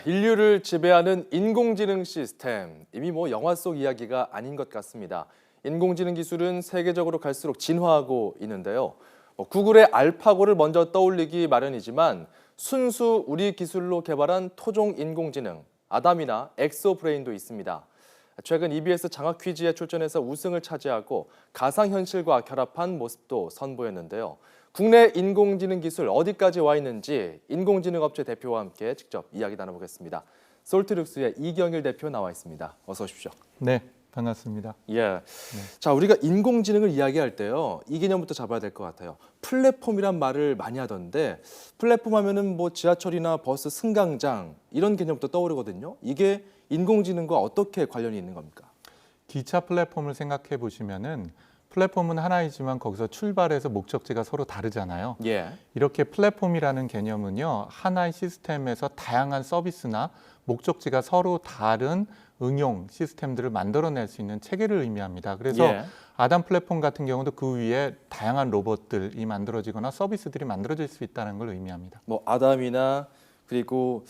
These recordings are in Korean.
인류를 지배하는 인공지능 시스템. 이미 영화 속 이야기가 아닌 것 같습니다. 인공지능 기술은 세계적으로 갈수록 진화하고 있는데요. 구글의 알파고를 먼저 떠올리기 마련이지만 순수 우리 기술로 개발한 토종 인공지능, 아담이나 엑소브레인도 있습니다. 최근 EBS 장학 퀴즈에 출전해서 우승을 차지하고 가상현실과 결합한 모습도 선보였는데요. 국내 인공지능 기술 어디까지 와 있는지 인공지능 업체 대표와 함께 직접 이야기 나눠보겠습니다. 솔트룩스의 이경일 대표 나와 있습니다. 어서 오십시오. 네, 반갑습니다. 예. 자, 우리가 인공지능을 이야기할 때요, 이 개념부터 잡아야 될 것 같아요. 플랫폼이란 말을 많이 하던데 플랫폼 하면은 지하철이나 버스 승강장 이런 개념부터 떠오르거든요. 이게 인공지능과 어떻게 관련이 있는 겁니까? 기차 플랫폼을 생각해 보시면은 플랫폼은 하나이지만 거기서 출발해서 목적지가 서로 다르잖아요. 예. 이렇게 플랫폼이라는 개념은요, 하나의 시스템에서 다양한 서비스나 목적지가 서로 다른 응용 시스템들을 만들어낼 수 있는 체계를 의미합니다. 그래서 예. 아담 플랫폼 같은 경우도 그 위에 다양한 로봇들이 만들어지거나 서비스들이 만들어질 수 있다는 걸 의미합니다. 아담이나 그리고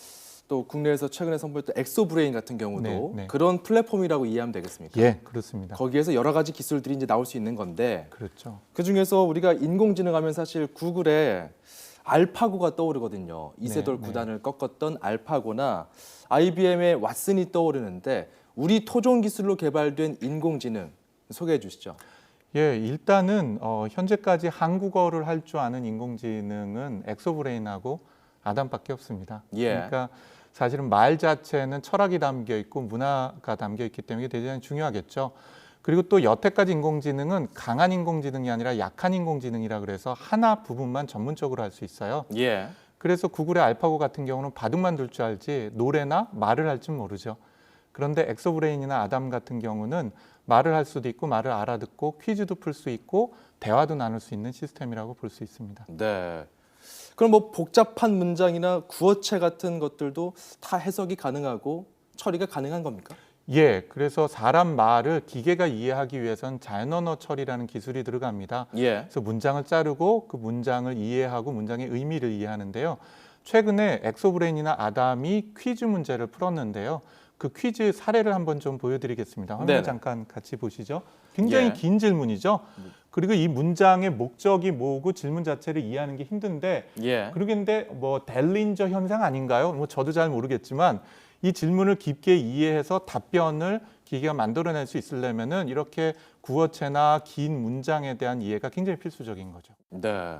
또 국내에서 최근에 선보였던 엑소브레인 같은 경우도 네. 그런 플랫폼이라고 이해하면 되겠습니까? 예, 그렇습니다. 거기에서 여러 가지 기술들이 이제 나올 수 있는 건데 그렇죠. 그중에서 우리가 인공지능 하면 사실 구글의 알파고가 떠오르거든요. 이세돌 네. 구단을 꺾었던 알파고나 IBM의 왓슨이 떠오르는데 우리 토종 기술로 개발된 인공지능 소개해 주시죠. 예, 일단은 현재까지 한국어를 할 줄 아는 인공지능은 엑소브레인하고 아담밖에 없습니다. 예. 그러니까 사실은 말 자체는 철학이 담겨 있고 문화가 담겨 있기 때문에 대단히 중요하겠죠. 그리고 또 여태까지 인공지능은 강한 인공지능이 아니라 약한 인공지능이라 그래서 하나 부분만 전문적으로 할 수 있어요. 예. 그래서 구글의 알파고 같은 경우는 바둑만 둘 줄 알지 노래나 말을 할 줄 모르죠. 그런데 엑소브레인이나 아담 같은 경우는 말을 할 수도 있고 말을 알아듣고 퀴즈도 풀 수 있고 대화도 나눌 수 있는 시스템이라고 볼 수 있습니다. 네. 그럼 복잡한 문장이나 구어체 같은 것들도 다 해석이 가능하고 처리가 가능한 겁니까? 예, 그래서 사람 말을 기계가 이해하기 위해선 자연언어 처리라는 기술이 들어갑니다. 예. 그래서 문장을 자르고 그 문장을 이해하고 문장의 의미를 이해하는데요. 최근에 엑소브레인이나 아담이 퀴즈 문제를 풀었는데요. 그 퀴즈 사례를 한번 좀 보여드리겠습니다. 화면 네네. 잠깐 같이 보시죠. 굉장히 예. 긴 질문이죠. 그리고 이 문장의 목적이 뭐고 질문 자체를 이해하는 게 힘든데 예. 그러겠는데 델린저 현상 아닌가요? 저도 잘 모르겠지만 이 질문을 깊게 이해해서 답변을 기계가 만들어낼 수 있으려면은 이렇게 구어체나 긴 문장에 대한 이해가 굉장히 필수적인 거죠. 네.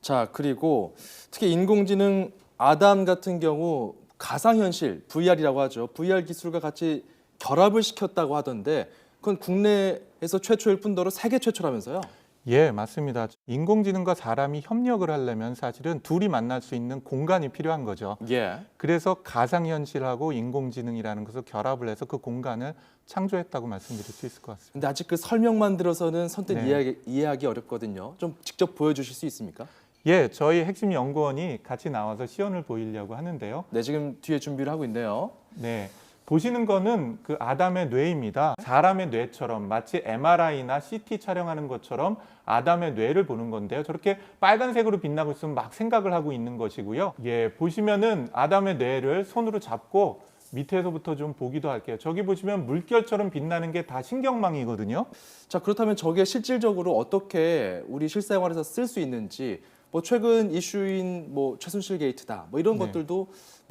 자, 그리고 특히 인공지능 아담 같은 경우 가상현실, VR이라고 하죠. VR 기술과 같이 결합을 시켰다고 하던데 그건 국내에서 최초일 뿐더러 세계 최초라면서요? 예, 맞습니다. 인공지능과 사람이 협력을 하려면 사실은 둘이 만날 수 있는 공간이 필요한 거죠. 예. 그래서 가상현실하고 인공지능이라는 것을 결합을 해서 그 공간을 창조했다고 말씀드릴 수 있을 것 같습니다. 근데 아직 그 설명만 들어서는 선뜻 네. 이해하기 어렵거든요. 좀 직접 보여주실 수 있습니까? 예, 저희 핵심 연구원이 같이 나와서 시연을 보이려고 하는데요. 네, 지금 뒤에 준비를 하고 있네요. 네, 보시는 거는 그 아담의 뇌입니다. 사람의 뇌처럼 마치 MRI나 CT 촬영하는 것처럼 아담의 뇌를 보는 건데요. 저렇게 빨간색으로 빛나고 있으면 막 생각을 하고 있는 것이고요. 예, 보시면은 아담의 뇌를 손으로 잡고 밑에서부터 좀 보기도 할게요. 저기 보시면 물결처럼 빛나는 게 다 신경망이거든요. 자, 그렇다면 저게 실질적으로 어떻게 우리 실생활에서 쓸 수 있는지 최근 이슈인 최순실 게이트다 이런 네. 것들도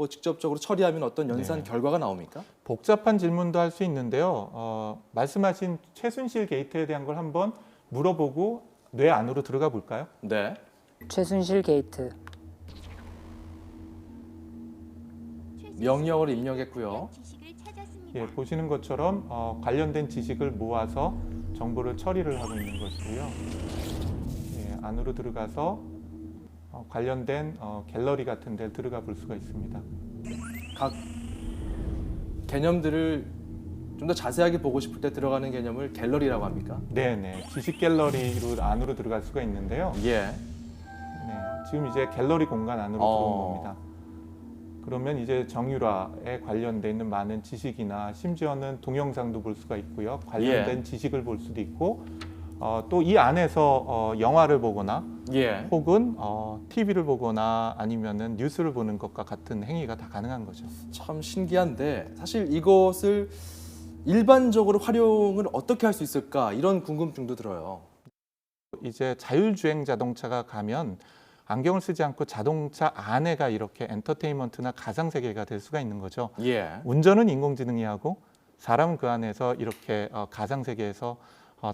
직접적으로 처리하면 어떤 연산 결과가 나옵니까? 복잡한 질문도 할 수 있는데요. 말씀하신 최순실 게이트에 대한 걸 한번 물어보고 뇌 안으로 들어가 볼까요? 네. 최순실 게이트. 명령어를 입력했고요. 예, 보시는 것처럼 관련된 지식을 모아서 정보를 처리를 하고 있는 것이고요. 예, 안으로 들어가서 관련된 갤러리 같은 데를 들어가 볼 수가 있습니다. 각 개념들을 좀 더 자세하게 보고 싶을 때 들어가는 개념을 갤러리라고 합니까? 네네, 지식 갤러리로 안으로 들어갈 수가 있는데요. 예. 네, 지금 이제 갤러리 공간 안으로 들어온 겁니다. 그러면 이제 정유라에 관련돼 있는 많은 지식이나 심지어는 동영상도 볼 수가 있고요. 관련된 지식을 볼 수도 있고 또 이 안에서 영화를 보거나 예. 혹은 TV를 보거나 아니면은 뉴스를 보는 것과 같은 행위가 다 가능한 거죠. 참 신기한데 사실 이것을 일반적으로 활용을 어떻게 할 수 있을까 이런 궁금증도 들어요. 이제 자율주행 자동차가 가면 안경을 쓰지 않고 자동차 안에가 이렇게 엔터테인먼트나 가상세계가 될 수가 있는 거죠. 예. 운전은 인공지능이 하고 사람은 그 안에서 이렇게 가상세계에서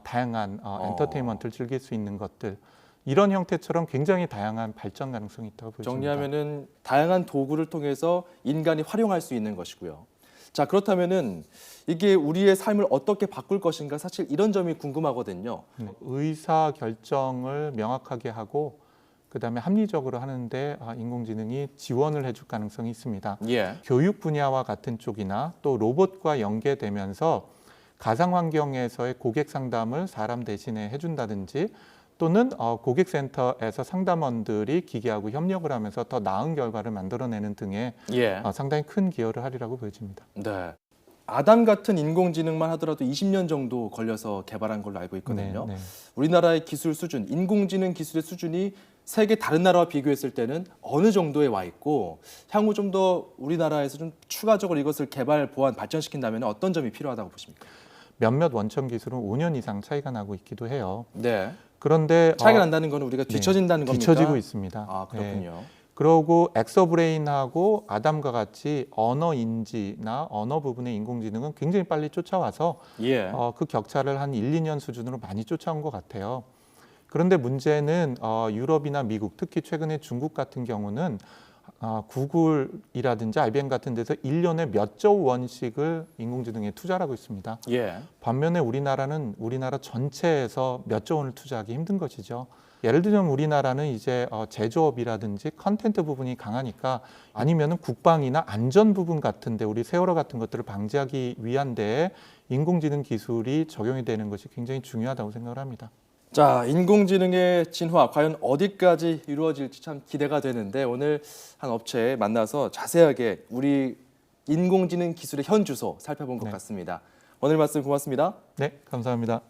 다양한 엔터테인먼트를 즐길 수 있는 것들, 이런 형태처럼 굉장히 다양한 발전 가능성이 있다고 보여집니다. 정리하면은 다양한 도구를 통해서 인간이 활용할 수 있는 것이고요. 자, 그렇다면은 이게 우리의 삶을 어떻게 바꿀 것인가 사실 이런 점이 궁금하거든요. 의사 결정을 명확하게 하고 그다음에 합리적으로 하는데 인공지능이 지원을 해줄 가능성이 있습니다. 예. 교육 분야와 같은 쪽이나 또 로봇과 연계되면서 가상 환경에서의 고객 상담을 사람 대신에 해준다든지 또는 고객센터에서 상담원들이 기계하고 협력을 하면서 더 나은 결과를 만들어내는 등의 예. 상당히 큰 기여를 하리라고 보여집니다. 네. 아담 같은 인공지능만 하더라도 20년 정도 걸려서 개발한 걸로 알고 있거든요. 네. 우리나라의 기술 수준, 인공지능 기술의 수준이 세계 다른 나라와 비교했을 때는 어느 정도에 와 있고 향후 좀 더 우리나라에서 좀 추가적으로 이것을 개발, 보완, 발전시킨다면 어떤 점이 필요하다고 보십니까? 몇몇 원천 기술은 5년 이상 차이가 나고 있기도 해요. 네. 그런데 차이가 난다는 건 우리가 뒤처진다는 겁니까? 뒤처지고 있습니다. 아, 그렇군요. 그러고 엑서브레인하고 아담과 같이 언어 인지나 언어 부분의 인공지능은 굉장히 빨리 쫓아와서 예. 그 격차를 한 1, 2년 수준으로 많이 쫓아온 것 같아요. 그런데 문제는 유럽이나 미국, 특히 최근에 중국 같은 경우는 구글이라든지 IBM 같은 데서 1년에 몇 조 원씩을 인공지능에 투자를 하고 있습니다. 예. 반면에 우리나라는 우리나라 전체에서 몇 조 원을 투자하기 힘든 것이죠. 예를 들면 우리나라는 이제 제조업이라든지 컨텐트 부분이 강하니까 아니면은 국방이나 안전 부분 같은데 우리 세월호 같은 것들을 방지하기 위한 데에 인공지능 기술이 적용이 되는 것이 굉장히 중요하다고 생각을 합니다. 자, 인공지능의 진화 과연 어디까지 이루어질지 참 기대가 되는데 오늘 한 업체에 만나서 자세하게 우리 인공지능 기술의 현주소 살펴본 것 네. 같습니다. 오늘 말씀 고맙습니다. 네, 감사합니다.